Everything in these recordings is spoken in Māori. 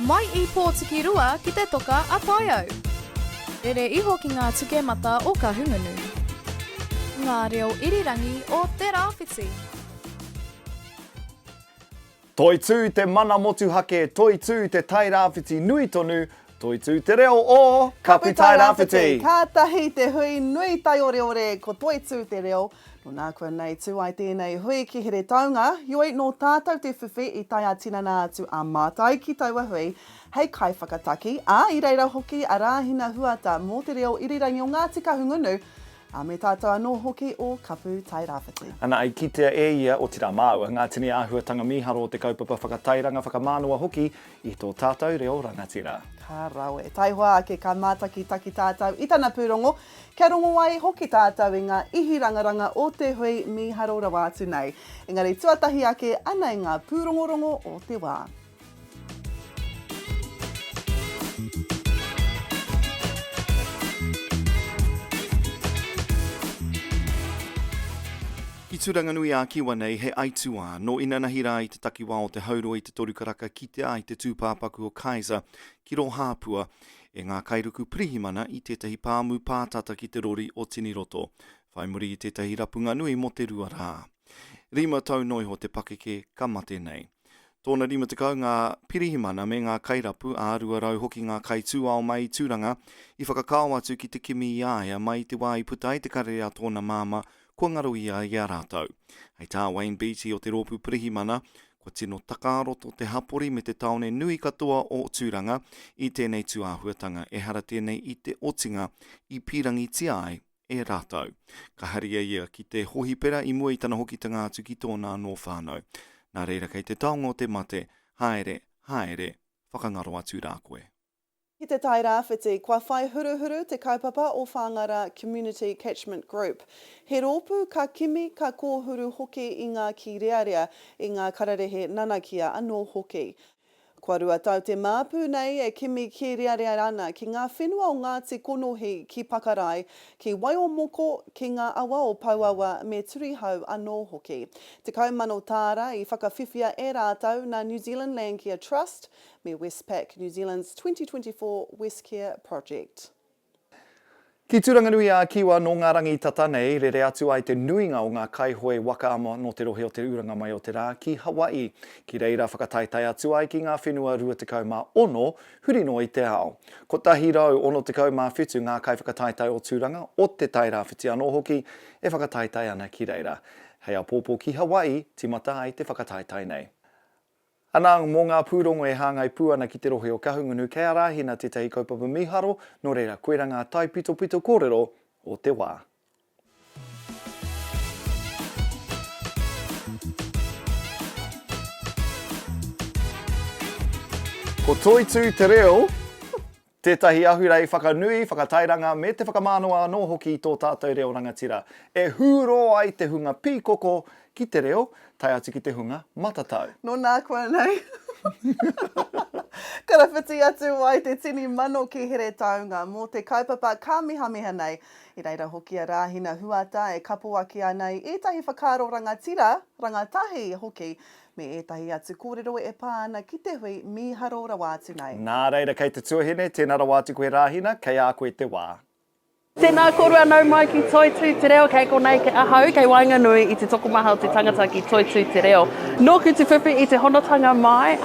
mai I pōtiki rua ki te toka a Taiau. Rere iho ki ngā tukemata o ka hunganu. Ngā reo irirangi o Tairawhiti. Toitu te mana motu hake, toitu te Tairawhiti nui tonu, toitu te reo o Kapu Tairawhiti. Kātahi te hui nui tai ore ore ko toitu te reo. No nā kua nei tū ai tēnei hui ki here taunga, ioi no tātou te whiwhi I tai a tinana atu a mātai ki taua hui, hei kai whakataki, I reira hoki a rāhina huata mō te reo irirangi o ngā tika hungunu, a me tātou anō hoki o Kapu Tairawhiti. Ana ai kitea e ia o tira māua, ngā tini āhuatanga miharo o te kaupapa whakatairanga whakamaanawa hoki I tō tātou reo rangatira. Ka rawe, tai hoa ake ka mātaki taki tātou I tana pūrongo, kia rongo ai hoki tātou I ngā ihi rangaranga o te hui miharo rawa atu nei. Engari tuatahi ake ana I ngā pūrongorongo o te wā. I turanganui a kiwa nei he aitua, no inanahira I te takiwā o te huro I te torukaraka ki te ai te tūpāpaku o Kaiser, ki ro hāpua, e ngā kairuku pirihimana I tetahi pāmu pātata ki te rori o Tiniroto, whai muri I tetahi rapunga nui mo te rua rā. Rima tau noi ho te pakeke ka mate nei. Tōna rima tekau ngā pirihimana me ngā kairapu a rua rau hoki ngā kaitūao mai tūranga I whakakao atu ki te kimi I aia mai te wā I puta I te karea tōna māma kua ngaro ia I a rātau. Hei tā Wayne Beatty o te rōpu pirihimana, kua tino takaroto te hapori me te taone nui katoa o tūranga I tēnei tuāhuatanga e hara tēnei I te otinga I pirangi ti ai e rātau. Ka haria ia ki te hohipera I mua I tana hoki tanga atu ki tōna no whānau. Nā reira kei te taongo te mate, haere, whakangaro atu rā koe. Ki te Tairawhiti, kua whai huruhuru te kaupapa o Whangara Community Catchment Group. He rōpu ka kimi ka kōhuru hoki I ngā ki rearea I ngā kararehe nanakia anō hoki. Kua rua tau te māpū nei e kimi ki rearea ana ki ngā whenua o Ngāti Konohi ki Pakarai, ki Waiomoko, ki ngā awa o Pauawa me Turihau anō hoki. Te kaumano tāra I whakawhiwhia e rātau na New Zealand Landcare Trust me Westpac New Zealand's 2024 Westcare Project. Ki turanganui a kiwa no ngā rangi tata nei, rere atu ai te nuinga o ngā kaihoe wakaama no te rohe o te uranga mai o te rā ki Hawaii. Ki reira whakataitai atu ai ki ngā whenua rua te kaumā ono, huri no I te ao. Ko tahi rau ono te kaumā whitu ngā kai whakataitai o tūranga o te Tairawhiti anō hoki e whakataitai ana ki reira. Hei a pōpō ki Hawaii, timata ai te whakataitai nei. Ana mō ngā pūrongo e hāngai pūana ki te rohe o kahungunu kei arāhina tētahi kaupapa miharo, no reira koera ngā tai pito pito kōrero o te wā. Ko toitu te reo, tētahi ahurei whakanui, whakatairanga me te whakamaanawa no hoki I tō tātou reo rangatira. E huro ai te hunga pikoko ki te reo, tai atu ki te hunga matatau. No nā kua nei. Karawhiti atu ai te tini mano ki here taunga mō te kaupapa ka miha nei. I reira hoki a rāhina huata e kapu aki nei ētahi whakaro rangatira, rangatahi hoki, me ētahi atu kōrero e pāna ki te hui miharo rawa atu nei. Nā reira kei te tuahine, tēnā rawa atu koe rāhina, kei a koe te wā. Tēnā korua nau mai ki Toitu te reo, kei konei ke ahau, kei whakanui I te tokomaha o te tangata ki Toitu te reo. Nō ku te whiwhi I te honotanga mai,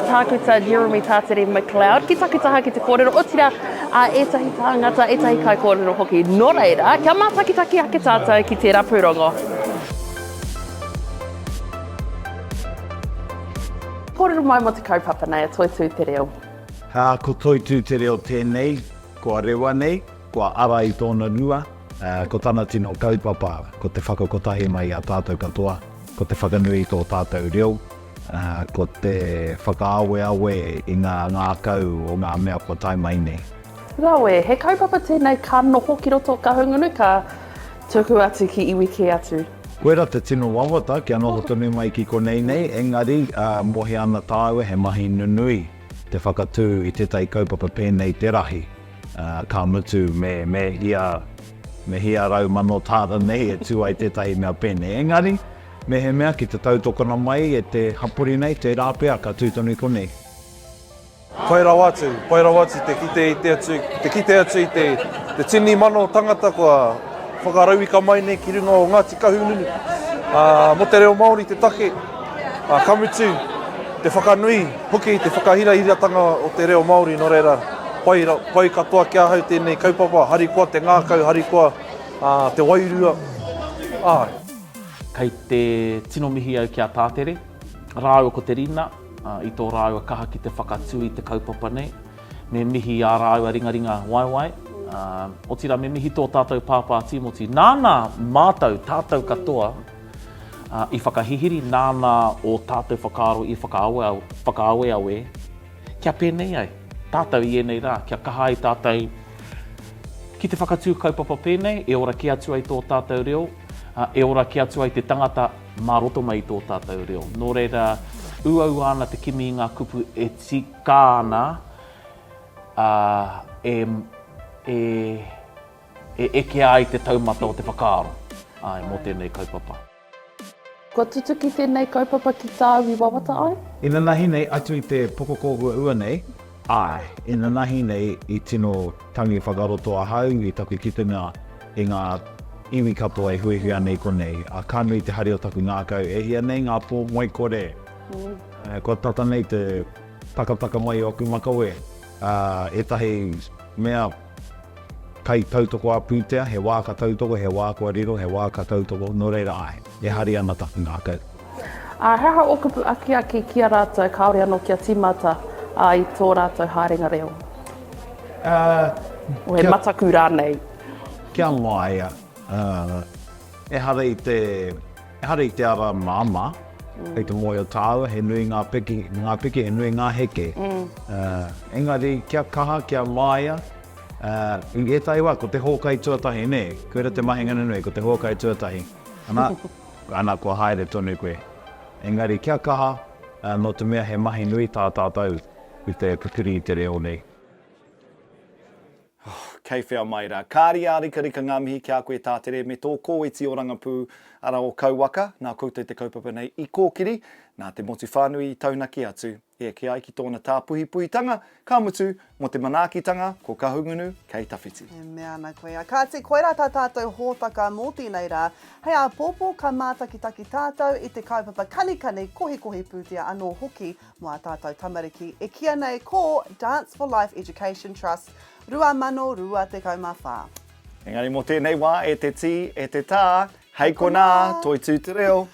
tākuta Jeremy Tātere McLeod, ki takitaha ki te kōrero o tira, ētahi tāngata, ētahi kai kōrero hoki. Nō reira, kia mātakitaki ake tātou ki tērā pūrongo. Kōrero mai mo te kaupapa nei a Toitu te reo. Ko Toitu te reo tēnei, kua rewa nei, kua ara I tōna rua, ko tāna tino kaupapa, ko te whakakotahi mai a tātou katoa, ko te whakanui I tō tātou reo, ko te whakaawe I ngā kau o ngā mea ko tai mai nei. Rawe, he kaupapa tēnei ka noho ki roto ka hungunu, ka tuku atu ki iwi ki atu. Koera te tino wawata, kia noho tonu mai ki konei nei, engari mohe ana tāue he mahi nunui, te whakatū I tētai kaupapa pēnei te rahi. Ka mutu me hia rau mano tāra nei e tū ai tētahi mea pēne. Engari, me he mea ki te tautokana mai e te hapori nei, te rāpea ka tūtonu konei. Pairau atu te kite atu i te tini mano tangata kua whakarau i ka mai nei ki runga o Ngāti Kahungunu. Mo te reo Māori te take, kamutu, te whakanui, hoki te whakahira-hiratanga o te reo Māori, no reira, pai katoa kia hau tēnei kaupapa, harikoa te ngākau, harikoa te wairua. Kei te tino mihi au kia tātere, rāua ko te rina, i tō rāua kaha ki te whakatui te kaupapa nei, me mihi a rāua ringaringa waiwai, o tira me mihi tō tātou pāpā Timoti, nāna mātou tātou katoa, i whakahihiri nāna o tātou whakaaro i whakaawe awe, kia pēnei ai, tātou i enei rā, kia kaha i tātou ki te whakatū kaupapa pēnei, e ora ki atu ai tō tātou reo, e ora ki atu ai te tangata maroto mai tō tātou reo. Nō reira, uau ana te kimi i ngā kupu e tika ana, eke ai te taumata o te whakaaro, mō tēnei kaupapa. Kua tutu ki tēnei kaupapa ki tāu i wawata ai? Ina nahi nei atu i te pikoko ua nei, ina nahi nei i tino tangi whakaroto a hau i taku kitunga i ngā iwi katoa e huihua nei konei. A kānui te hari o taku ngākau e hia nei ngā pō mai kore. Kua tata nei te takataka mai o ku makawe. E tahi mea kai tautoko a pūtea, he wā ka tautoko, he wā kua riro, he wā ka tautoko, no reira ai. E hari ana taku ngākau. Heha o kupu aki aki kia rātou, kaore anō kia timata i tō rātou haerenga reo. O he mataku rānei. Kia mai, e hara i te ara māma, hei te moe o tāua, he nui ngā piki, he nui ngā heke. Engari, kia kaha, kia maia, i ētai wā, ko te hōkai tuatahi ne, koera te mahingana nui, ko te hōkai tuatahi. Ana kua haere tonu koe. Engari, kia kaha, no te mea he mahi nui tā tātou, i te kukuri i te reo nei. Kei whea mai rā. Kāri a rika ngā mihi kia koe tātere me tō kōeti o rangapū ara o kauwaka, nā koutou te kaupapa nei i kōkiri, nā te motu whānui i taunaki atu. E ki ai ki tōna tāpuhipuhitanga, ka mutu mo te manaakitanga, ko kahungunu, kei tawhiti. E mea ana koe. Ka te koera tā tātou hōtaka mō tēnei rā, hei a pōpō ka mātakitaki tātou i te kaupapa kanikani kohi pūtea anō hoki mo a tātou tamariki. E kia nei ko Dance for Life Education Trust, rua mano rua te kaumawhā. Engari mo tēnei wā, e te tī, e te tā, hei kona, Toitu te reo.